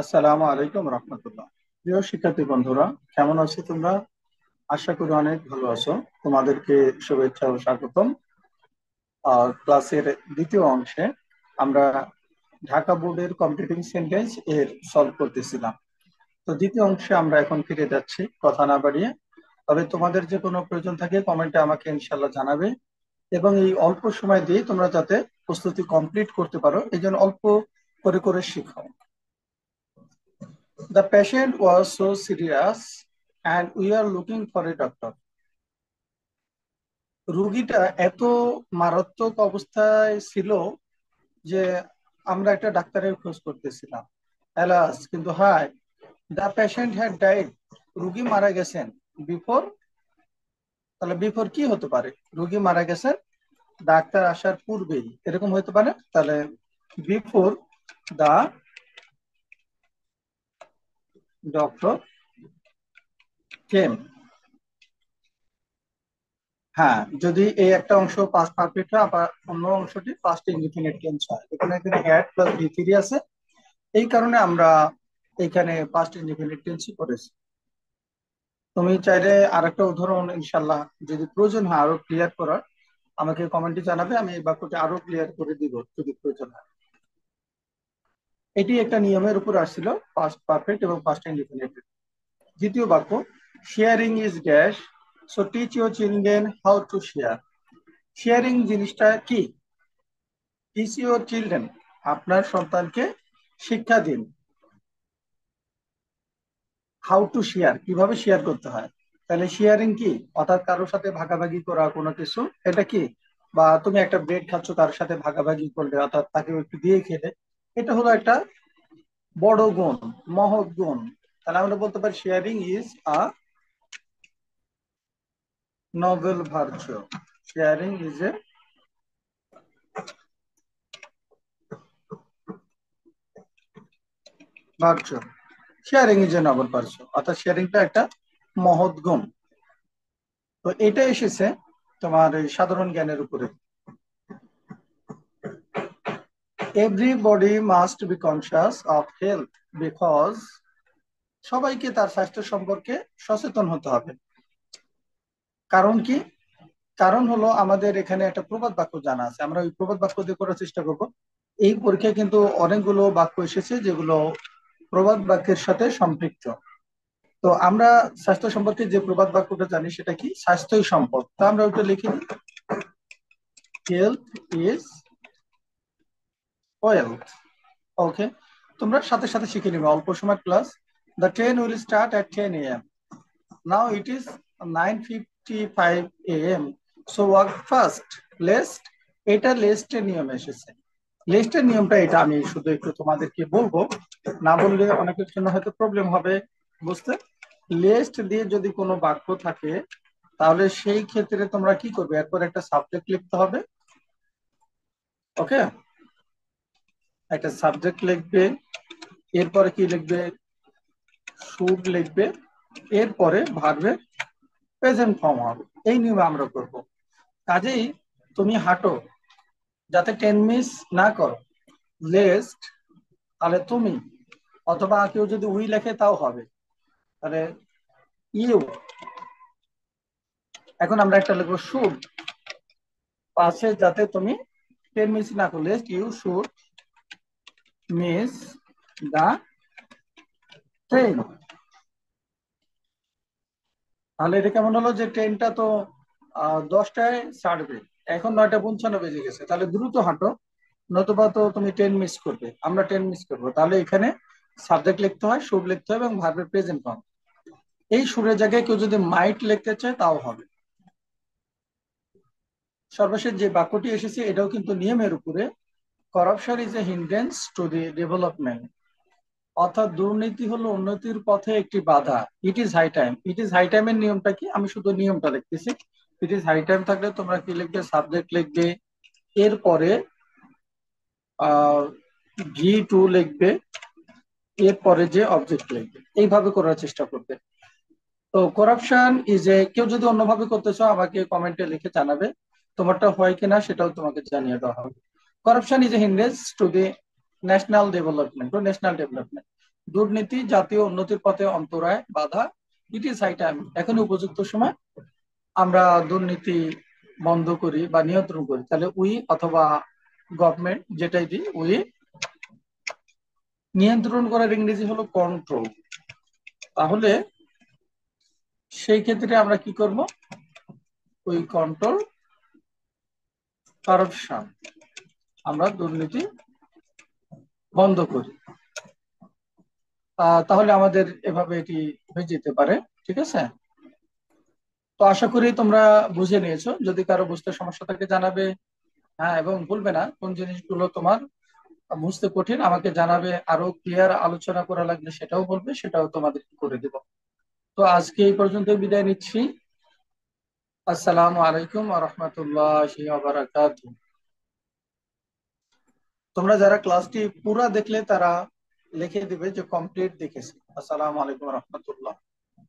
আসসালামু আলাইকুম রহমতুল্লাহ। প্রিয় শিক্ষার্থী বন্ধুরা, কেমন আছো তোমরা? আশা করি অনেক ভালো আছো। তোমাদেরকে শুভেচ্ছা ও স্বাগতম। ক্লাসের দ্বিতীয় অংশে আমরা ঢাকা বোর্ডের কম্পিটিটিভ সেন্টেন্স এর সলভ করতেছিলাম। তো দ্বিতীয় অংশে আমরা এখন ফিরে যাচ্ছি, কথা না বাড়িয়ে। তবে তোমাদের যে কোনো প্রয়োজন থাকে কমেন্টে আমাকে ইনশাল্লাহ জানাবে, এবং এই অল্প সময় দিয়ে তোমরা যাতে প্রস্তুতি কমপ্লিট করতে পারো এই জন্য অল্প করে করে শিখো। The patient was so serious and we are looking for a doctor. রোগীটা এত মারাত্মক অবস্থায় ছিল যে আমরা একটা ডাক্তারের খোঁজ করতেছিলাম। অ্যালাস, কিন্তু হাই, দ্য পেশেন্ট হ্যাড ডাইড। রোগী মারা গেছেন। বিফোর, তাহলে বিফোর কি হতে পারে? রোগী মারা গেছেন ডাক্তার আসার পূর্বেই, এরকম হতে পারে। তাহলে বিফোর দা ডক্টর কেম। হ্যাঁ, যদি এই একটা অংশ পাস্ট পারফেক্ট হয় আবার অন্য অংশটি পাস্ট ইনডিফিনিট টেন্স হয়, এখানে এখানে হ্যাড প্লাস বি থ্রি আছে, এই কারণে আমরা এখানে পাস্ট ইনডিফিনিট টেন্সই করেছি। তুমি চাইলে আরেকটা উদাহরণ ইনশাল্লাহ যদি প্রয়োজন হয় আরো ক্লিয়ার করার, আমাকে কমেন্টে জানাবে, আমি এই বাক্যটি আরো ক্লিয়ার করে দিব যদি প্রয়োজন হয়। এটি একটা নিয়মের উপর আসছিল, পাস্ট পারফেক্ট এবং পাস্ট ইনডিফিনিট। দ্বিতীয় বাক্য, sharing is dash, so teach your children how to share. Sharing জিনিসটা কি? টিচ ইউর চিলড্রেন, আপনার সন্তানকে শিক্ষা দিন। হাউ টু শেয়ার, কিভাবে শেয়ার করতে হয়। তাহলে শেয়ারিং কি? অর্থাৎ কারোর সাথে ভাগাভাগি করা কোনো কিছু, এটা কি? বা তুমি একটা ব্রেড খাচ্ছ, কারোর সাথে ভাগাভাগি করলে অর্থাৎ তাকে একটু দিয়ে খেলে, এটা হলো একটা বড় গুণ, মহৎ গুণ। তাহলে আমরা বলতে পারি sharing is a Nobel virtue. Sharing is a virtue. Sharing is a Nobel virtue, অর্থাৎ শেয়ারিংটা একটা মহৎ গুণ। তো এটা এসেছে তোমার এই সাধারণ জ্ঞানের উপরে। Everybody must be conscious of health because, সবাইকে তার স্বাস্থ্য সম্পর্কে সচেতন হতে হবে। কারণ কি? কারণ হলো আমাদের এখানে একটা প্রবাদ বাক্য জানা আছে, আমরা ওই প্রবাদ বাক্য দিয়ে করার চেষ্টা করব। এই পরীক্ষায় কিন্তু অনেকগুলো বাক্য এসেছে যেগুলো প্রবাদ বাক্যের সাথে সম্পৃক্ত। তো আমরা স্বাস্থ্য সম্পর্কে যে প্রবাদ বাক্যটা জানি সেটা কি? স্বাস্থ্যই সম্পদ। তো আমরা ওটা লিখি, হেলথ ইজ ওয়েলথ। ওকে, তোমরা সাথে সাথে শিখে নিবে, অল্প সময় class. The train will start at 10 a.m. Now it is 9:55 a.m. So work fast. Lest, এটা লেস্টের নিয়ম এসেছে। লেস্টের নিয়মটা এটা আমি শুধু একটু তোমাদেরকে বলবো, না বললে অনেকের জন্য হয়তো প্রবলেম হবে বুঝতে। লেস্ট দিয়ে যদি কোনো বাক্য থাকে তাহলে সেই ক্ষেত্রে তোমরা কি করবে, এরপর একটা সাবজেক্ট লিখতে হবে। ওকে, একটা সাবজেক্ট লিখবে, এরপরে কি লিখবে? শুড লিখবে, এরপরে ভার্বের প্রেজেন্ট ফর্ম হবে। এই নিয়মে আমরা করব। কাজেই তুমি হাঁটো, যাতে 10 মিস না করো। লেস্ট, তাহলে তুমি, অথবা কেউ যদি উই লেখে তাও হবে। তাহলে ইউ, এখন আমরা একটা লিখবো শুড, পাশে যাতে তুমি 10 মিস না করো। Lest you should miss the train. তাহলে এটা কেমন হলো যে ট্রেনটা তো 10টায় ছাড়বে, এখন 9:55 বেজে গেছে, তাহলে দ্রুত হাঁটো, নতুবা তো তুমি 10 মিস করবে, আমরা 10 মিস করবো। তাহলে এখানে সাবজেক্ট লিখতে হয়, শুড লিখতে হবে এবং ভার্বের প্রেজেন্ট ফর্ম। এই শুডের জায়গায় কেউ যদি মাইট লিখতে চায় তাও হবে। সর্বশেষ যে বাক্যটি এসেছে এটাও কিন্তু নিয়মের উপরে। Corruption is a hindrance to the development, অর্থাৎ দুর্নীতি হলো উন্নতির পথে একটি বাধা। It is high time. It is high টাইমের নিয়মটা কি? আমি শুধু নিয়মটা লিখতেছি। ইট ইজ হাই টাইম থাকলে তোমরা কি লিখবে? সাবজেক্ট লিখবে, এরপরে ভি টু লিখবে, এরপরে যে অবজেক্ট লিখবে, এইভাবে করার চেষ্টা করবে। তো করাপশন ইজ এ, কেউ যদি অন্যভাবে করতে চাও আমাকে কমেন্টে লিখে জানাবে, তোমারটা হয় কিনা সেটাও তোমাকে জানিয়ে দেওয়া হবে। Corruption is a hindrance to the national development, দুর্নীতি জাতীয় উন্নতির পথে অন্তরায় বাধা, ইট ইজ হাই টাইম, এখনই উপযুক্ত সময় আমরা দুর্নীতি বন্ধ করি বা নিয়ন্ত্রণ করি। তাহলে উই অথবা গভর্নমেন্ট যেটাই দিই, উই নিয়ন্ত্রণ করার ইংরেজি হলো কন্ট্রোল। তাহলে সেই ক্ষেত্রে আমরা কি করব? উই কন্ট্রোল কারাপশন, আমরা দুর্নীতি বন্ধ করি। তাহলে আমাদের এভাবে এটি হয়ে যেতে পারে। ঠিক আছে, তো আশা করি তোমরা বুঝে নিয়েছো। যদি কারো বুঝতে সমস্যা থাকে জানাবে। হ্যাঁ, এবং ভুলবে না কোন জিনিসগুলো তোমার বুঝতে কঠিন আমাকে জানাবে, আরো ক্লিয়ার আলোচনা করা লাগলে সেটাও বলবে, সেটাও তোমাদের করে দেব। তো আজকে এই পর্যন্ত বিদায় নিচ্ছি। আসসালামু আলাইকুম ওয়া রাহমাতুল্লাহি ওয়া বারাকাতুহু। তোমরা যারা ক্লাসটি পুরা দেখলে তারা লিখে দিবে যে কমপ্লিট দেখেছি। আসসালামু আলাইকুম ওয়া রাহমাতুল্লাহ।